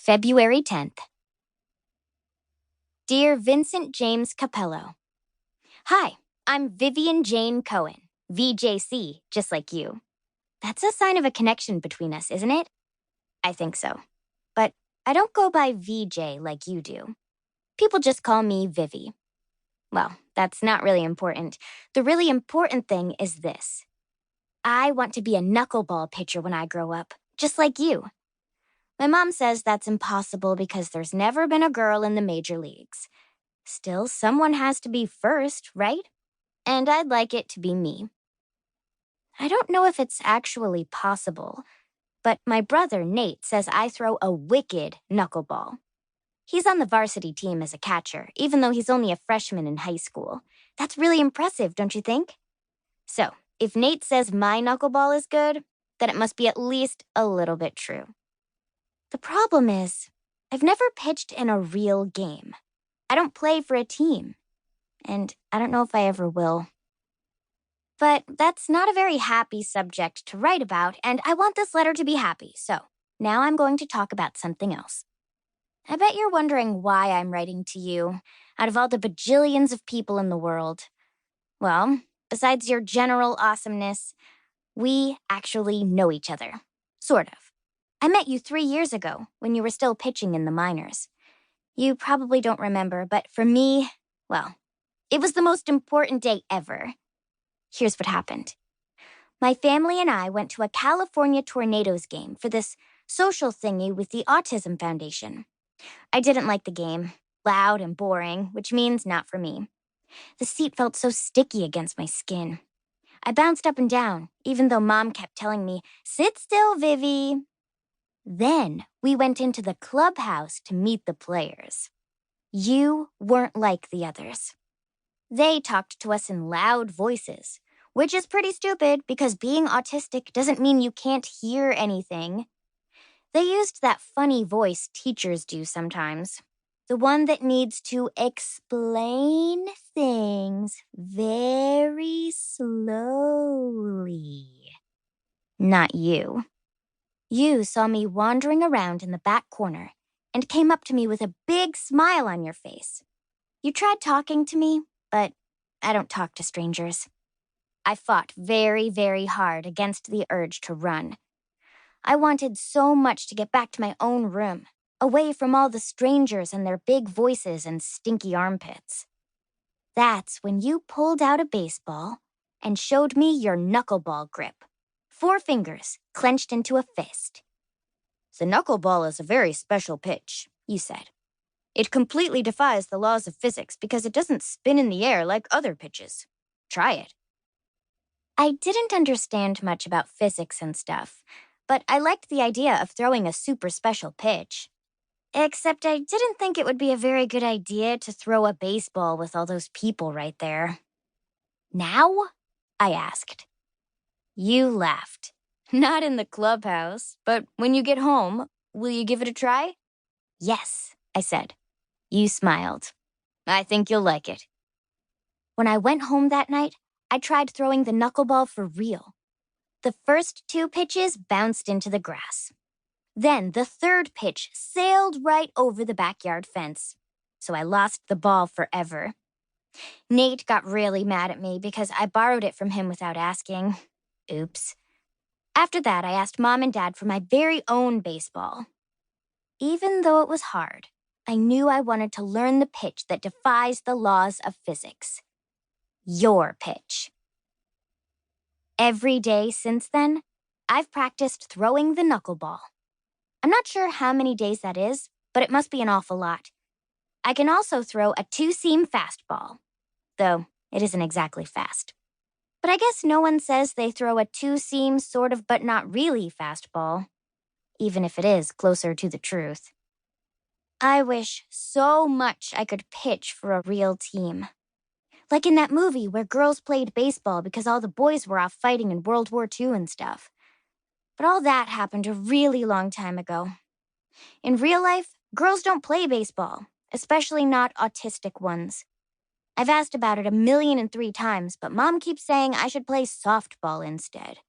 February 10th. Dear Vincent James Capello, Hi, I'm Vivian Jane Cohen, VJC, just like you. That's a sign of a connection between us, isn't it? I think so. But I don't go by VJ like you do. People just call me Vivy. Well, that's not really important. The really important thing is this. I want to be a knuckleball pitcher when I grow up, just like you. My mom says that's impossible because there's never been a girl in the major leagues. Still, someone has to be first, right? And I'd like it to be me. I don't know if it's actually possible, but my brother Nate says I throw a wicked knuckleball. He's on the varsity team as a catcher, even though he's only a freshman in high school. That's really impressive, don't you think? So, if Nate says my knuckleball is good, then it must be at least a little bit true. The problem is, I've never pitched in a real game. I don't play for a team, and I don't know if I ever will. But that's not a very happy subject to write about, and I want this letter to be happy, so now I'm going to talk about something else. I bet you're wondering why I'm writing to you, out of all the bajillions of people in the world. Well, besides your general awesomeness, we actually know each other. Sort of. I met you 3 years ago, when you were still pitching in the minors. You probably don't remember, but for me, well, it was the most important day ever. Here's what happened. My family and I went to a California Tornadoes game for this social thingy with the Autism Foundation. I didn't like the game. Loud and boring, which means not for me. The seat felt so sticky against my skin. I bounced up and down, even though Mom kept telling me, "Sit still, Vivy." Then we went into the clubhouse to meet the players. You weren't like the others. They talked to us in loud voices, which is pretty stupid because being autistic doesn't mean you can't hear anything. They used that funny voice teachers do sometimes, the one that needs to explain things very slowly. Not you. You saw me wandering around in the back corner and came up to me with a big smile on your face. You tried talking to me, but I don't talk to strangers. I fought very, very hard against the urge to run. I wanted so much to get back to my own room, away from all the strangers and their big voices and stinky armpits. That's when you pulled out a baseball and showed me your knuckleball grip. 4 fingers clenched into a fist. The knuckleball is a very special pitch, you said. It completely defies the laws of physics because it doesn't spin in the air like other pitches. Try it. I didn't understand much about physics and stuff, but I liked the idea of throwing a super special pitch. Except I didn't think it would be a very good idea to throw a baseball with all those people right there. Now? I asked. You laughed. Not in the clubhouse, but when you get home, will you give it a try? Yes, I said. You smiled. I think you'll like it. When I went home that night, I tried throwing the knuckleball for real. The first 2 pitches bounced into the grass. Then the 3rd pitch sailed right over the backyard fence. So I lost the ball forever. Nate got really mad at me because I borrowed it from him without asking. Oops. After that, I asked Mom and Dad for my very own baseball. Even though it was hard, I knew I wanted to learn the pitch that defies the laws of physics. Your pitch. Every day since then, I've practiced throwing the knuckleball. I'm not sure how many days that is, but it must be an awful lot. I can also throw a 2-seam fastball, though it isn't exactly fast. But I guess no one says they throw a 2-seam sort of but not really fastball, even if it is closer to the truth. I wish so much I could pitch for a real team. Like in that movie where girls played baseball because all the boys were off fighting in World War II and stuff. But all that happened a really long time ago. In real life, girls don't play baseball, especially not autistic ones. I've asked about it 1,000,003 times, but Mom keeps saying I should play softball instead.